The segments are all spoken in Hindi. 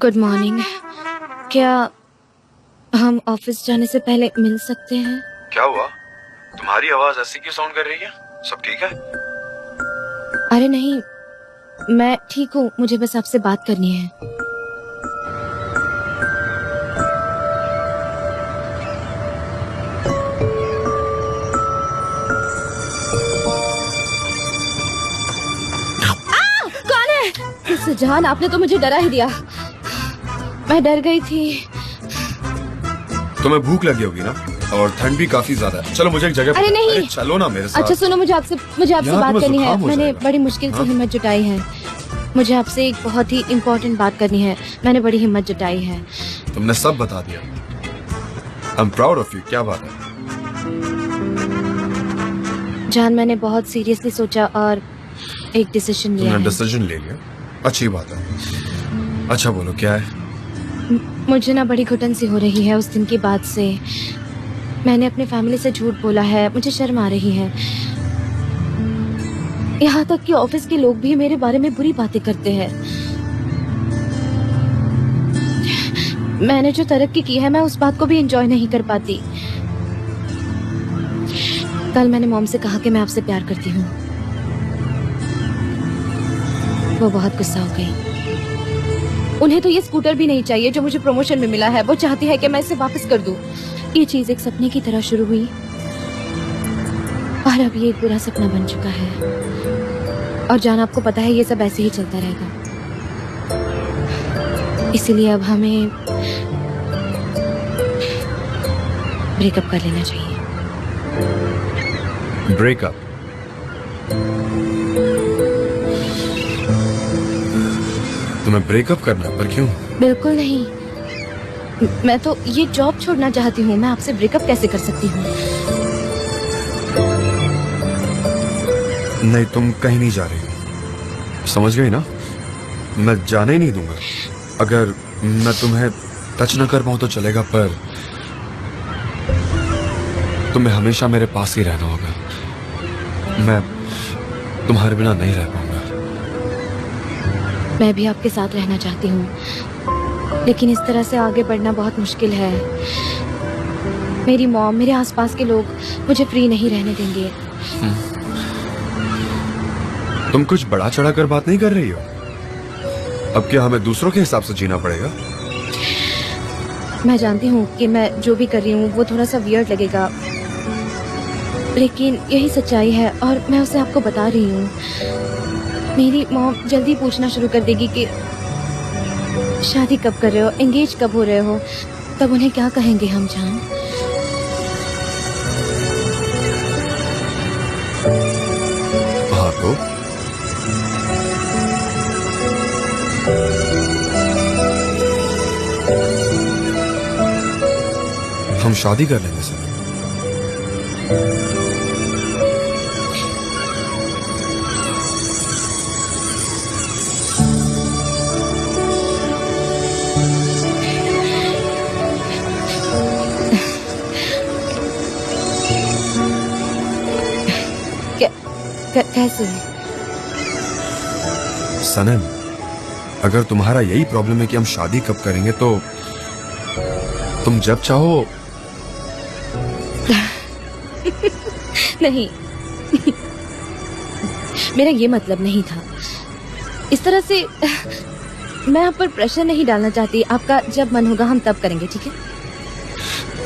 Good morning. क्या हम ऑफिस जाने से पहले मिल सकते हैं? क्या हुआ? तुम्हारी आवाज ऐसी क्यों साउंड कर रही है? सब ठीक है? अरे नहीं, मैं ठीक हूँ, मुझे बस आपसे बात करनी है। कौन है? सुजान, आपने तो मुझे डरा ही दिया। मैं डर गई थी। तुम्हें भूख लगी होगी ना, और ठंड भी काफी ज्यादा है। चलो मुझे एक जगह। अरे नहीं। अरे चलो ना मेरे साथ। अच्छा सुनो, मुझे आपसे बात करनी है। मैंने बड़ी मुश्किल से हिम्मत जुटाई है। मुझे आपसे एक बहुत ही इम्पोर्टेंट बात करनी है। मैंने बड़ी हिम्मत जुटाई है। तुमने सब बता दिया। I am proud of you. क्या बात है? जान, मैंने बहुत सीरियसली सोचा और एक डिसीजन लिया है। तुमने डिसीजन ले लिया? अच्छी बात है। अच्छा बोलो, क्या है? मुझे ना बड़ी घुटन सी हो रही है उस दिन के बाद से। मैंने अपने फैमिली से झूठ बोला है, मुझे शर्म आ रही है। यहाँ तक कि ऑफिस के लोग भी मेरे बारे में बुरी बातें करते हैं। मैंने जो तरक्की की है, मैं उस बात को भी एंजॉय नहीं कर पाती। कल मैंने मॉम से कहा कि मैं आपसे प्यार करती हूँ। वो बहुत गुस्सा हो गई। उन्हें तो ये स्कूटर भी नहीं चाहिए जो मुझे प्रमोशन में मिला है। वो चाहती है कि मैं इसे वापस कर दूं। ये चीज एक सपने की तरह शुरू हुई और अब ये एक बुरा सपना बन चुका है। और जान, आपको पता है ये सब ऐसे ही चलता रहेगा। इसीलिए अब हमें ब्रेकअप कर लेना चाहिए। ब्रेकअप? तुम्हें ब्रेकअप करना, पर क्यों? बिल्कुल नहीं, मैं तो ये जॉब छोड़ना चाहती हूँ। मैं आपसे ब्रेकअप कैसे कर सकती हूँ? नहीं, तुम कहीं नहीं जा रही, समझ गई ना? मैं जाने ही नहीं दूंगा। अगर मैं तुम्हें टच न कर पाऊं तो चलेगा, पर तुम्हें हमेशा मेरे पास ही रहना होगा। मैं तुम्हारे बिना नहीं रह पाऊंगा। मैं भी आपके साथ रहना चाहती हूँ, लेकिन इस तरह से आगे बढ़ना बहुत मुश्किल है। मेरी मॉम, मेरे आसपास के लोग मुझे फ्री नहीं रहने देंगे। तुम कुछ बड़ा चढ़ा कर बात नहीं कर रही हो? अब क्या हमें दूसरों के हिसाब से जीना पड़ेगा? मैं जानती हूँ कि मैं जो भी कर रही हूँ वो थोड़ा सा वियर्ड लगेगा, लेकिन यही सच्चाई है और मैं उसे आपको बता रही हूँ। मेरी मॉम जल्दी पूछना शुरू कर देगी कि शादी कब कर रहे हो, एंगेज कब हो रहे हो। तब उन्हें क्या कहेंगे हम, जान? हाँ तो हम शादी कर लेंगे सर। कैसे? सनम, अगर तुम्हारा यही प्रॉब्लम है कि हम शादी कब करेंगे, तो तुम जब चाहो। नहीं मेरा ये मतलब नहीं था। इस तरह से मैं आप पर प्रेशर नहीं डालना चाहती। आपका जब मन होगा हम तब करेंगे, ठीक है?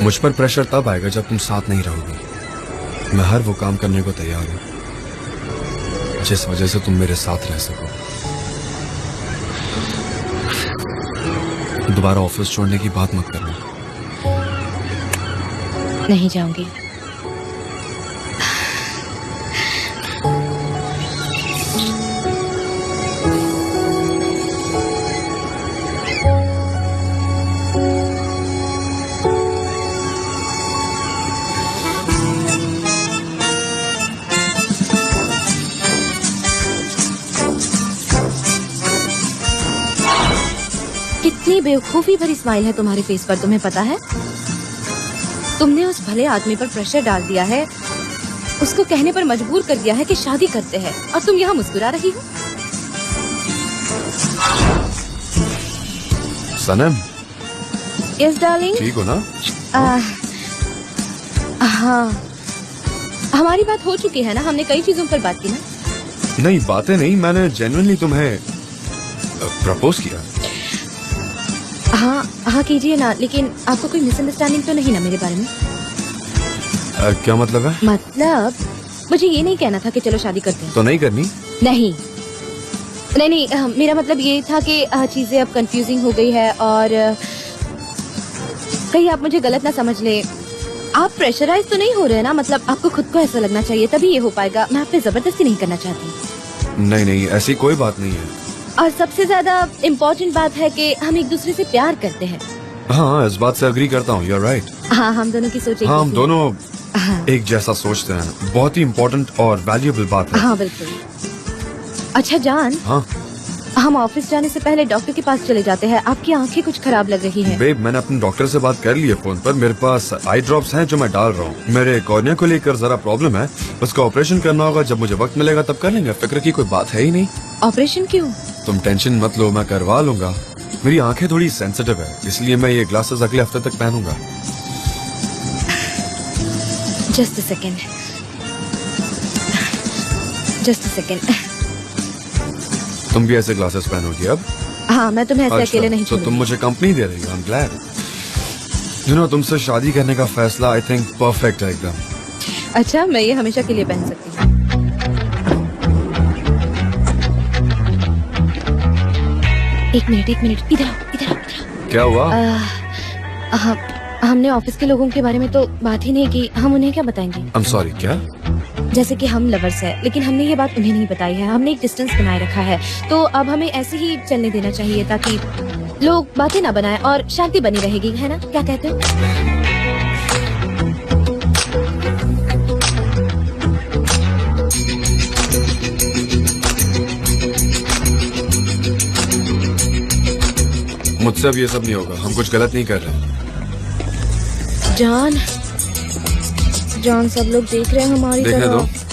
मुझ पर प्रेशर तब आएगा जब तुम साथ नहीं रहोगी। मैं हर वो काम करने को तैयार हूँ जिस वजह से तुम मेरे साथ रह सको। दोबारा ऑफिस छोड़ने की बात मत करना। नहीं जाऊंगी। कितनी बेवकूफी भरी स्माइल है तुम्हारे फेस पर, तुम्हें पता है? तुमने उस भले आदमी पर प्रेशर डाल दिया है, उसको कहने पर मजबूर कर दिया है कि शादी करते हैं, और तुम यहाँ मुस्कुरा रही हो। सनम, यस डार्लिंग। ठीक हो ना? हाँ, हमारी बात हो चुकी है ना, हमने कई चीजों पर बात की ना। नहीं, बातें नहीं, मैंने जेन्युइनली तुम्हें प्रपोज किया। हाँ हाँ कीजिए ना, लेकिन आपको कोई मिसअंडरस्टैंडिंग तो नहीं ना मेरे बारे में? क्या मतलब है? मतलब मुझे ये नहीं कहना था कि चलो शादी करते हैं। तो नहीं करनी? नहीं नहीं नहीं, मेरा मतलब ये था कि चीजें अब कंफ्यूजिंग हो गई है और कहीं आप मुझे गलत ना समझ ले। आप प्रेशराइज तो नहीं हो रहे ना, मतलब आपको खुद को ऐसा लगना चाहिए तभी ये हो पाएगा। मैं आप पे जबरदस्ती नहीं करना चाहती। नहीं नहीं, ऐसी कोई बात नहीं है। और सबसे ज्यादा इम्पोर्टेंट बात है कि हम एक दूसरे से प्यार करते हैं। हाँ, इस बात से अग्री करता हूँ, you're right। हाँ, हम दोनों की सोच एक हाँ, हम जैसी दोनों है। हाँ एक जैसा सोचते हैं। बहुत ही इम्पोर्टेंट और वैल्यूएबल बात है। हाँ बिल्कुल। अच्छा जान, हाँ हम ऑफिस जाने से पहले डॉक्टर के पास चले जाते हैं। आपकी आंखें कुछ खराब लग रही हैं। बेब, मैंने अपने डॉक्टर से बात कर ली है फोन पर। मेरे पास आई ड्रॉप्स हैं जो मैं डाल रहा हूँ। मेरे कॉर्निया को लेकर जरा प्रॉब्लम है, उसका ऑपरेशन करना होगा। जब मुझे वक्त मिलेगा तब कर लेंगे, फिक्र की कोई बात है ही नहीं। ऑपरेशन क्यों? तुम टेंशन मत लो, मैं करवा लूंगा। मेरी आंखें थोड़ी सेंसिटिव है, इसलिए मैं ये ग्लासेस अगले हफ्ते तक पहनूंगा। Just a second, just a second. तुम भी ऐसे ग्लासेस पहनोगी अब? हाँ, मैं तुम्हें ऐसे अकेले नहीं तो तुम छोड़ूंगी। मुझे कंपनी दे रही हो। I am glad. You know, तुमसे शादी करने का फैसला आई थिंक परफेक्ट है एकदम। अच्छा, मैं ये हमेशा के लिए पहन सकती हूँ। एक मिनट, इधर आओ, इधर आओ, इधर आओ। क्या हुआ? हमने ऑफिस के लोगों के बारे में तो बात ही नहीं की। हम उन्हें क्या बताएंगे? I am sorry. क्या? जैसे कि हम लवर्स हैं, लेकिन हमने ये बात उन्हें नहीं बताई है। हमने एक डिस्टेंस बनाए रखा है, तो अब हमें ऐसे ही चलने देना चाहिए ताकि लोग बातें ना बनाएं और शांति बनी रहेगी, है ना? क्या कहते हो? मुझसे अब ये सब नहीं होगा। हम कुछ गलत नहीं कर रहे। जान, जान, सब लोग देख रहे हैं हमारी देखने तरफ। दो।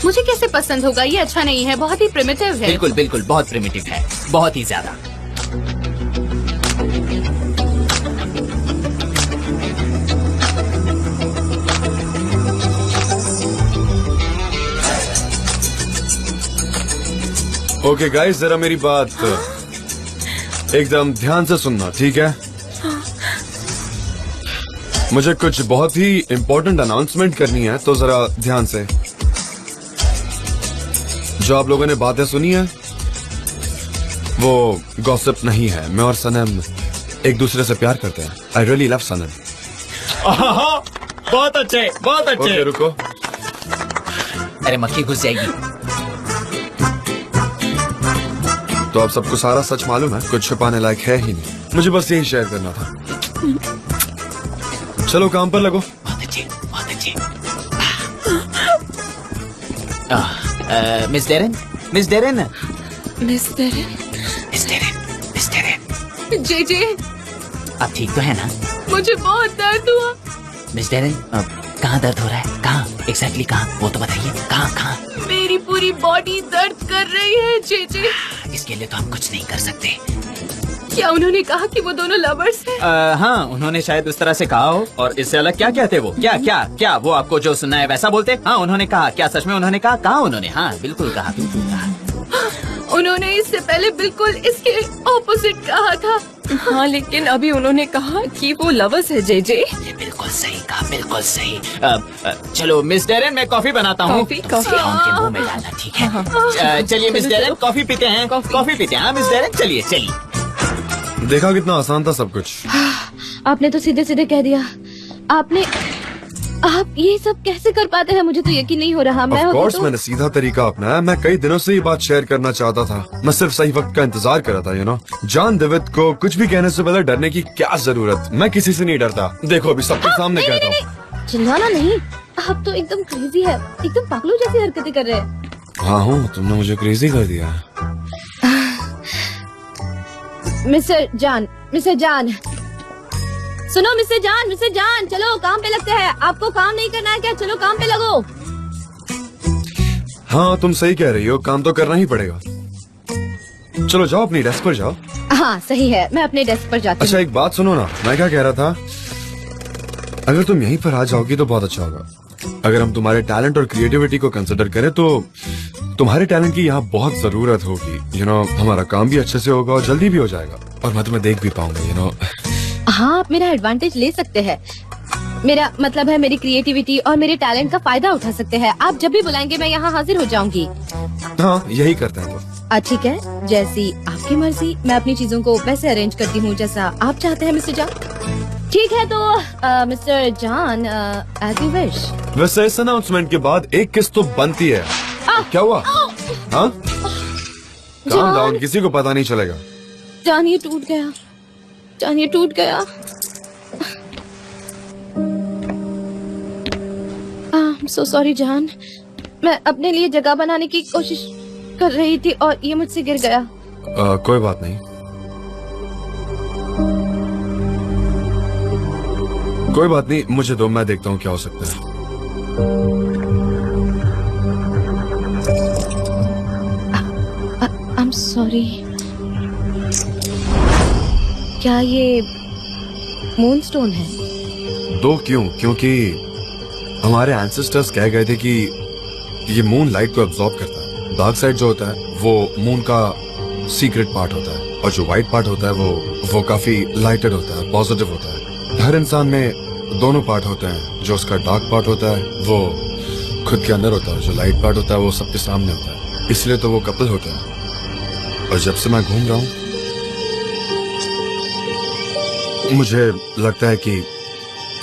मुझे कैसे पसंद होगा? ये अच्छा नहीं है, बहुत ही प्रिमिटिव है। बिल्कुल बिल्कुल, बहुत प्रिमिटिव है, बहुत ही ज्यादा। ओके गाइस, जरा मेरी बात एकदम ध्यान से सुनना, ठीक है? मुझे कुछ बहुत ही इम्पोर्टेंट अनाउंसमेंट करनी है, तो जरा ध्यान से। जो आप लोगों ने बातें सुनी है वो गॉसिप नहीं है। मैं और सनम एक दूसरे से प्यार करते हैं। आई रियली लव सनम। बहुत अच्छे, बहुत अच्छे। ओके, रुको। अरे मक्खी घुस जाएगी। तो अब सबको सारा सच मालूम है, कुछ छुपाने लायक है ही नहीं। मुझे बस यही शेयर करना था। चलो काम पर लगो। बहुत अच्छे, बहुत अच्छे। Miss Darren, Miss Darren, mister, Miss Darren, Miss Darren, जे आप ठीक तो है ना? मुझे बहुत दर्द हुआ। मिस डेरेन, कहाँ दर्द हो रहा है? कहाँ एग्जैक्टली कहाँ, वो तो बताइए। कहाँ कहाँ? मेरी पूरी बॉडी दर्द कर रही है जे। इसके लिए तो हम कुछ नहीं कर सकते। क्या उन्होंने कहा कि वो दोनों लवर्स हैं? हाँ, उन्होंने शायद उस तरह से कहा हो। और इससे अलग क्या कहते वो? क्या क्या क्या वो आपको जो सुना है वैसा बोलते? हाँ, उन्होंने कहा। क्या सच में उन्होंने कहा? कहा उन्होंने? हाँ, बिल्कुल कहा, बिल्कुल कहा। उन्होंने इससे पहले बिल्कुल इसके ऑपोजिट कहा था। हाँ, लेकिन अभी उन्होंने कहा कि वो लवर्स है जे। ये बिल्कुल सही कहा, बिल्कुल सही। चलो मिस डेरेन, मैं कॉफी बनाता हूँ। कॉफी? तुम उसके उनके मुंह में डालना, ठीक है? चलिए मिस डेरेन, कॉफी पीते हैं। कॉफी पीते हैं। हाँ मिस डेरेन, चलिए चलिए। देखा कितना आसान था सब कुछ। आपने तो सीधे सीधे कह दिया। आप ये सब कैसे कर पाते हैं? मुझे तो यकीन नहीं हो रहा। मैं ऑफ होती कोर्स तो... मैंने सीधा तरीका अपनाया। मैं कई दिनों से ये बात शेयर करना चाहता था। मैं सिर्फ सही वक्त का इंतजार कर रहा था, यू नो। जॉन डेविड को कुछ भी कहने से पहले डरने की क्या जरूरत? मैं किसी से नहीं डरता। देखो अभी सबके सामने कहता हूँ। चिल्लाना नहीं। आप तो एकदम क्रेजी है, एकदम पागलों जैसी हरकतें कर रहे हैं। हाँ हूँ, तुमने मुझे क्रेजी कर दिया। मिस्टर जान, सुनो मिस्टर जान, चलो काम पे लगते हैं। आपको काम नहीं करना है क्या? चलो काम पे लगो। हाँ तुम सही कह रही हो, काम तो करना ही पड़ेगा। चलो जाओ, अपनी डेस्क पर जाओ। हाँ सही है, मैं अपने डेस्क पर जाती अच्छा हूँ। एक बात सुनो ना, मैं क्या कह रहा था, अगर तुम यहीं पर आ जाओगी तो बहुत अच्छा होगा। अगर हम तुम्हारे टैलेंट और क्रिएटिविटी को कंसिडर करें तो तुम्हारे टैलेंट की यहाँ बहुत जरूरत होगी। यू नो, हमारा काम भी अच्छे से होगा और जल्दी भी हो जाएगा, और मैं तुम्हें देख भी पाऊंगा। यू नो, हाँ आप मेरा एडवांटेज ले सकते हैं। मेरा मतलब है मेरी क्रिएटिविटी और मेरे टैलेंट का फायदा उठा सकते हैं। आप जब भी बुलाएंगे मैं यहाँ हाजिर हो जाऊंगी। हाँ यही करते हैं तो। ठीक है, जैसी आपकी मर्जी। मैं अपनी चीजों को वैसे अरेंज करती हूँ जैसा आप चाहते हैं मिस्टर जान। ठीक है तो मिस्टर जान, एज यू विश। वैसे इस अनाउंसमेंट के बाद एक किस्त तो बनती है। क्या हुआ? हाँ काम डाउन, किसी को पता नहीं चलेगा। जान ये टूट गया, जान ये टूट गया। सो सॉरी जान, मैं अपने लिए जगह बनाने की कोशिश कर रही थी और ये मुझसे गिर गया। कोई बात नहीं, कोई बात नहीं, मुझे दो, मैं देखता हूँ क्या हो सकता है। I am sorry. क्या ये मूनस्टोन है? दो क्यों? क्योंकि हमारे एंसेस्टर्स कह गए थे कि ये मून लाइट को एब्जॉर्ब करता है। डार्क साइड जो होता है वो मून का सीक्रेट पार्ट होता है, और जो व्हाइट पार्ट होता है वो काफी लाइटेड होता है, पॉजिटिव होता है। हर इंसान में दोनों पार्ट होते हैं। जो उसका डार्क पार्ट होता है वो खुद के अंदर होता है, जो लाइट पार्ट होता है वो सबके सामने होता है। इसलिए तो वो कपल होते हैं। और जब से मैं घूम रहा हूँ मुझे लगता है कि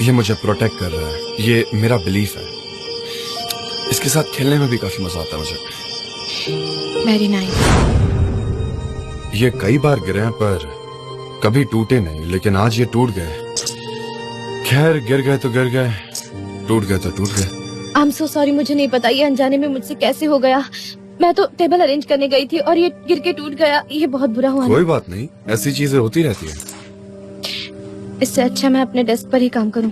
ये मुझे प्रोटेक्ट कर रहा है। ये मेरा बिलीफ है। इसके साथ खेलने में भी काफी मजा आता है मुझे। Very nice. ये कई बार गिरे हैं पर कभी टूटे नहीं, लेकिन आज ये टूट गए। खैर गिर गए तो गिर गए, टूट गए तो टूट गए। आई एम सो सॉरी, मुझे नहीं पता ये अनजाने में मुझसे कैसे हो गया। मैं तो टेबल अरेंज करने गई थी और ये गिर के टूट गया। ये बहुत बुरा हुआ। कोई बात नहीं, ऐसी चीजें होती रहती है। इससे अच्छा मैं अपने डेस्क पर ही काम करूं।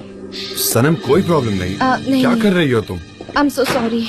सनम कोई प्रॉब्लम नहीं। नहीं, क्या नहीं। कर रही हो तुम? I am so sorry.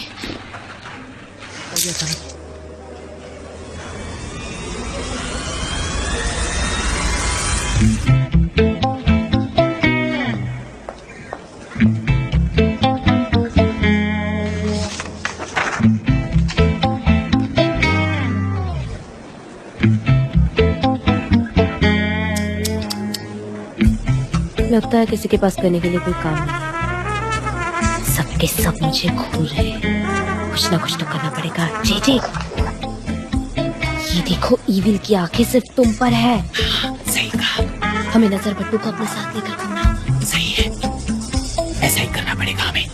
लगता है किसी के पास करने के लिए कोई काम नहीं। सबके सब मुझे घूर रहे हैं। कुछ ना कुछ तो करना पड़ेगा। जी ये देखो, ईविल की आंखें सिर्फ तुम पर है। सही कहा। हमें नजर बट्टू को अपने साथ लेकर घूमना होगा। सही है, ऐसा ही करना पड़ेगा हमें।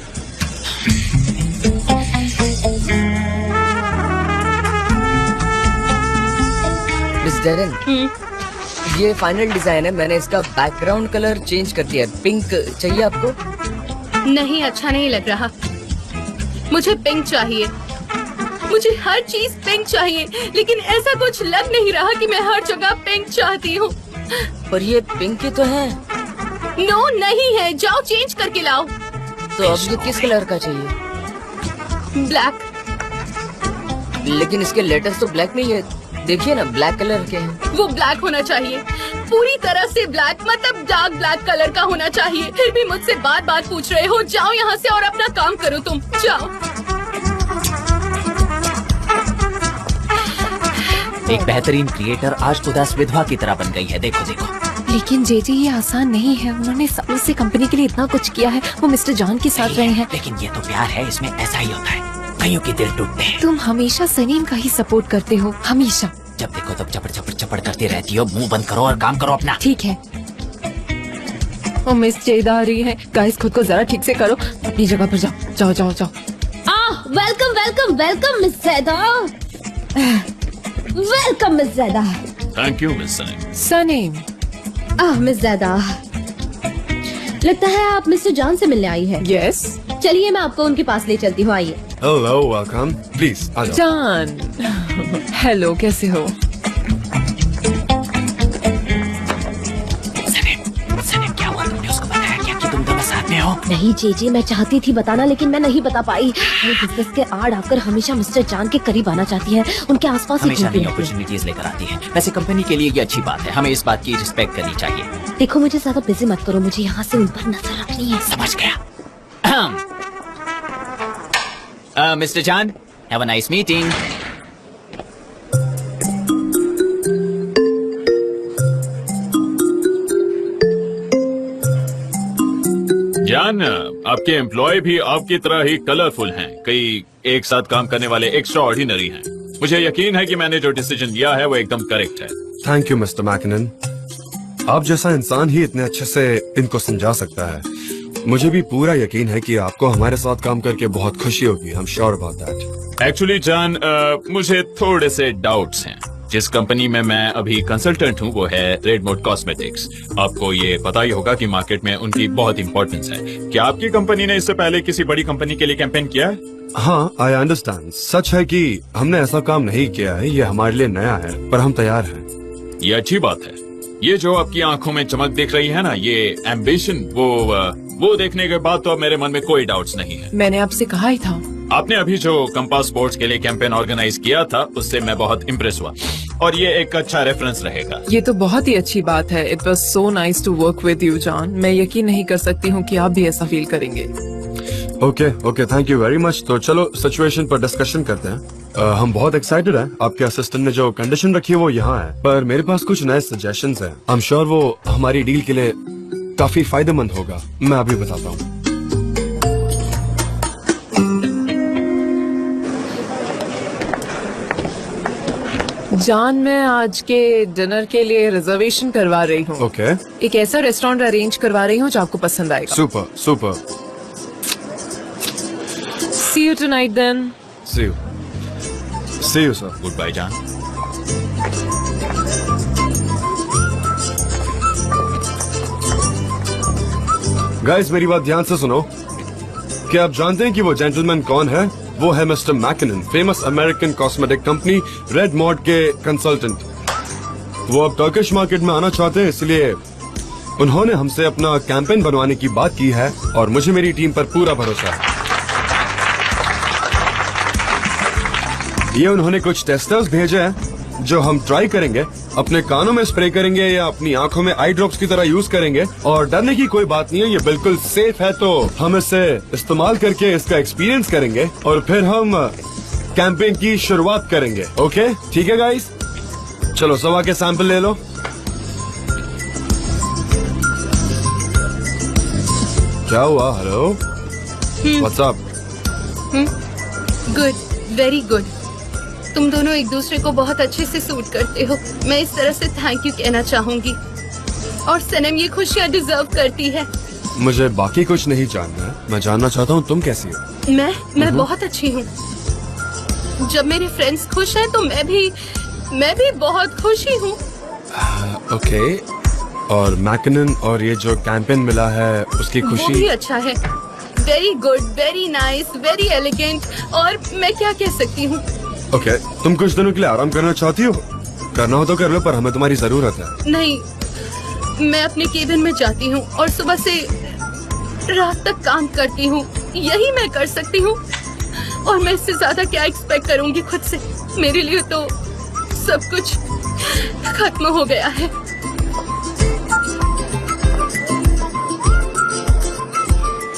मिस डेरन, ये फाइनल डिजाइन है। मैंने इसका बैकग्राउंड कलर चेंज कर दिया है। पिंक चाहिए आपको? नहीं, अच्छा नहीं लग रहा। मुझे पिंक चाहिए। मुझे हर चीज पिंक चाहिए, लेकिन ऐसा कुछ लग नहीं रहा कि मैं हर जगह पिंक चाहती हूँ। पर ये पिंक ही तो है। नो नहीं है, जाओ चेंज करके लाओ। तो अब ये किस कलर का चाहिए? ब्लैक। लेकिन इसके लेटर्स तो ब्लैक में ही है। देखिए ना, ब्लैक कलर के हैं। वो ब्लैक होना चाहिए, पूरी तरह से ब्लैक, मतलब डार्क ब्लैक कलर का होना चाहिए। फिर भी मुझसे बात बात पूछ रहे हो। जाओ यहाँ से और अपना काम करो। तुम जाओ। एक बेहतरीन क्रिएटर आज उदास विधवा की तरह बन गई है। देखो देखो। लेकिन जेजे ये आसान नहीं है। उन्होंने सालों से कंपनी के लिए इतना कुछ किया है। वो मिस्टर जॉन के साथ रहे हैं। लेकिन ये तो प्यार है, इसमें ऐसा ही होता है। कईयों के दिल टूटते हैं। तुम हमेशा सलीम का ही सपोर्ट करते हो, हमेशा। जब देखो तब चपड़ चपड़ चपड़ करती रहती हो। मुंह बंद करो और काम करो अपना। ठीक है। वो मिस जेदा आ रही है। गाइस खुद को जरा ठीक से करो। अपनी जगह पर जाओ जाओ जाओ जाओ। Welcome welcome welcome Miss Zaida. Welcome Miss Zaida. Thank you Miss Saneem. Saneem. Miss Zaida, लगता है आप मिस्टर जॉन से मिलने आई है। यस चलिए मैं आपको उनके पास ले चलती हूँ, आइए। हेलो, वेलकम, प्लीज आ जाओ। जॉन। हेलो, कैसे हो? सनम, क्या हुआ? तुमने उसको बताया क्या कि तुम दोनों साथ में हो? नहीं जीजी, मैं चाहती थी बताना लेकिन मैं नहीं बता पाई। वो बिजनेस के आड़ आकर हमेशा मिस्टर जॉन के करीब आना चाहती है, उनके आसपास ही हमेशा घूमती नई रहती है। अपॉर्चुनिटीज लेकर आती है। वैसे कंपनी के लिए ये अच्छी बात है, हमें इस बात की रिस्पेक्ट करनी चाहिए। देखो मुझे ज्यादा बिजी मत करो, मुझे यहाँ से उन पर नजर रखनी है। समझ गया। Mister John, have a nice meeting. जान, आपके एम्प्लॉय भी आपकी तरह ही कलरफुल हैं। कई एक साथ काम करने वाले एक्स्ट्रा ऑर्डिनरी हैं। मुझे यकीन है कि मैंने जो डिसीजन लिया है वो एकदम करेक्ट है। Thank you mister McKinnon. आप जैसा इंसान ही इतने अच्छे से इनको समझा सकता है। मुझे भी पूरा यकीन है कि आपको हमारे साथ काम करके बहुत खुशी होगी। I am sure about that. Actually जान, मुझे थोड़े से डाउट्स हैं। जिस कंपनी में मैं अभी कंसल्टेंट हूँ वो है रेडमोड कॉस्मेटिक्स। आपको ये पता ही होगा कि मार्केट में उनकी बहुत इंपॉर्टेंस है। क्या आपकी कंपनी ने इससे पहले किसी बड़ी कंपनी के लिए कैंपेन किया है? हाँ, आई अंडरस्टैंड। सच है कि हमने ऐसा काम नहीं किया है, ये हमारे लिए नया है, पर हम तैयार हैं। ये अच्छी बात है। ये जो आपकी आंखों में चमक दिख रही है ना, ये एम्बिशन, वो देखने के बाद तो अब मेरे मन में कोई डाउट्स नहीं है। मैंने आपसे कहा ही था। आपने अभी जो कंपास स्पोर्ट्स के लिए कैंपेन ऑर्गेनाइज किया था उससे मैं बहुत इम्प्रेस हुआ और ये एक अच्छा रेफरेंस रहेगा। ये तो बहुत ही अच्छी बात है। It was so nice to work with you John. मैं यकीन नहीं कर सकती हूँ कि आप भी ऐसा फील करेंगे। Okay, thank you very much. तो चलो सिचुएशन पर डिस्कशन करते हैं। हम बहुत एक्साइटेड हैं। आपके असिस्टेंट ने जो कंडीशन रखी है वो यहाँ है, पर मेरे पास कुछ नए सजेशंस हैं। आई एम श्योर वो हमारी डील के लिए काफी फायदेमंद होगा। मैं अभी बताता हूँ। जॉन, मैं आज के डिनर के लिए रिजर्वेशन करवा रही हूँ। ओके, एक ऐसा रेस्टोरेंट अरेंज करवा रही हूँ जो आपको पसंद आएगा। Super. See you tonight then. See you sir। Good bye जान। गाइस, मेरी बात ध्यान से सुनो। क्या आप जानते हैं कि वो जेंटलमैन कौन है? वो है mister McKinnon, famous American cosmetic company Redmod के कंसल्टेंट। वो अब टर्किश मार्केट में आना चाहते हैं, इसलिए उन्होंने हमसे अपना कैंपेन बनवाने की बात की है और मुझे मेरी टीम पर पूरा भरोसा है। ये उन्होंने कुछ टेस्टर्स भेजे हैं जो हम ट्राई करेंगे। अपने कानों में स्प्रे करेंगे या अपनी आंखों में आई ड्रॉप्स की तरह यूज करेंगे और डरने की कोई बात नहीं है, ये बिल्कुल सेफ है। तो हम इसे इस्तेमाल करके इसका एक्सपीरियंस करेंगे और फिर हम कैंपेन की शुरुआत करेंगे। ओके, ठीक है गाइस, चलो सवा के सैंपल ले लो। क्या हुआ? Hello, what's up? Good, very good. तुम दोनों एक दूसरे को बहुत अच्छे से सूट करते हो। मैं इस तरह से थैंक यू कहना चाहूंगी। और सनम ये खुशियाँ डिजर्व करती है। मुझे बाकी कुछ नहीं जानना है, मैं जानना चाहता हूँ तुम कैसी हो। मैं बहुत अच्छी हूँ। जब मेरे फ्रेंड्स खुश हैं तो मैं भी बहुत खुशी हूँ। ओके, और मैकिनन और ये जो कैंपेन मिला है उसकी वो भी खुशी? अच्छा है। Very good, very nice, very elegant. और मैं क्या कह सकती हूँ। ओके, तुम कुछ दिनों के लिए आराम करना चाहती हो? करना हो तो कर लो, पर हमें तुम्हारी जरूरत है। नहीं, मैं अपने केबिन में जाती हूँ और सुबह से रात तक काम करती हूँ। यही मैं कर सकती हूँ और मैं इससे ज्यादा क्या एक्सपेक्ट करूँगी खुद से। मेरे लिए तो सब कुछ खत्म हो गया है।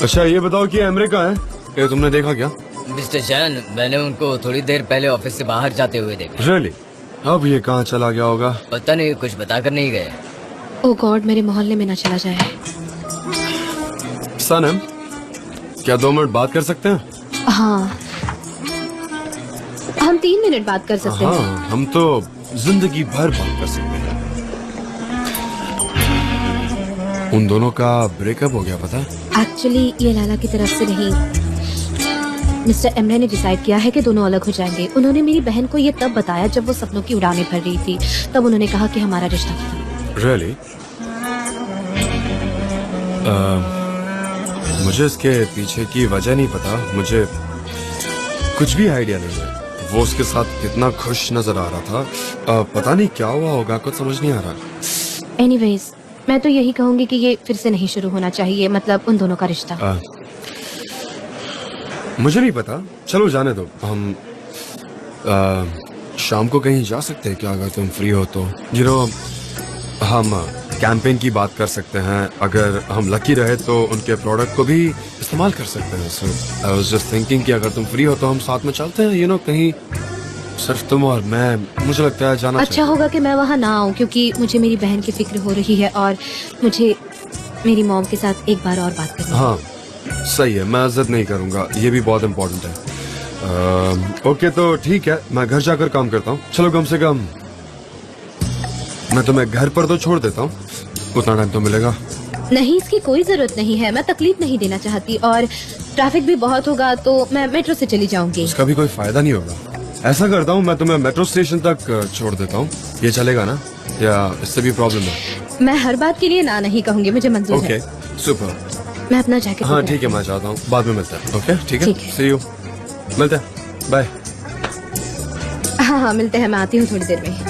अच्छा, ये बताओ कि अमेरिका है, ये तुमने देखा क्या? मिस्टर जैन, मैंने उनको थोड़ी देर पहले ऑफिस से बाहर जाते हुए देखा। रियली? अब ये कहाँ चला गया होगा? पता नहीं, कुछ बताकर नहीं गए। ओ गॉड, मेरे मोहल्ले में ना चला जाए। सनम, क्या 2 मिनट बात कर सकते हैं? हाँ, हम 3 मिनट बात कर सकते हैं। हाँ, हम तो जिंदगी भर बात कर सकते हैं। उन दोनों का ब्रेकअप हो गया, पता? एक्चुअली ये लाला की तरफ से नहीं, मिस्टर एमरे ने डिसाइड किया है कि दोनों अलग हो जाएंगे। उन्होंने मेरी बहन को ये तब बताया जब वो सपनों की उड़ानें भर रही थी। तब उन्होंने कहा कि हमारा रिश्ता खत्म। रियली? मुझे इसके पीछे की वजह नहीं पता, मुझे कुछ भी आइडिया नहीं है। वो उसके साथ कितना खुश नजर आ रहा था, पता नहीं क्या हुआ होगा, कुछ समझ नहीं आ रहा। एनीवेज, मैं तो यही कहूंगी कि ये फिर से नहीं शुरू होना चाहिए, मतलब उन दोनों का रिश्ता। मुझे नहीं पता, चलो जाने दो। हम शाम को कहीं जा सकते हैं क्या, अगर तुम फ्री हो तो? यू नो, हम कैंपेन की बात कर सकते हैं, अगर हम लकी रहे तो उनके प्रोडक्ट को भी इस्तेमाल कर सकते हैं। सो आई वाज जस्ट थिंकिंग कि अगर तुम फ्री हो तो हम साथ में चलते हैं, यू नो, कहीं सिर्फ तुम और मैं। मुझे लगता है जाना अच्छा होगा कि मैं वहाँ ना आऊँ, क्योंकि मुझे मेरी बहन की फिक्र हो रही है और मुझे मेरी मॉम के साथ एक बार और बात करनी है। हाँ सही है, मैं इज्जत नहीं करूंगा, ये भी बहुत इम्पोर्टेंट है। ओके तो ठीक है, मैं घर जाकर काम करता हूँ। चलो कम से कम मैं तुम्हें घर पर तो छोड़ देता हूँ, उतना टाइम तो मिलेगा। नहीं, इसकी कोई जरूरत नहीं है, मैं तकलीफ नहीं देना चाहती और ट्रैफिक भी बहुत होगा तो मैं मेट्रो से चली जाऊंगी। इसका भी कोई फायदा नहीं होगा। ऐसा करता हूँ, मैं तुम्हें मेट्रो स्टेशन तक छोड़ देता हूँ, ये चलेगा ना, या इससे भी प्रॉब्लम है? मैं हर बात के लिए ना नहीं कहूंगी, मुझे मंजूर है। Okay super. मैं अपना जैकेट हाँ उतार- ठीक है, मैं चाहता हूँ, बाद में मिलते हैं। ओके ठीक है, ठीक है। सी यू, मिलते हैं, बाय। हाँ हाँ मिलते हैं, मैं आती हूँ थोड़ी देर में।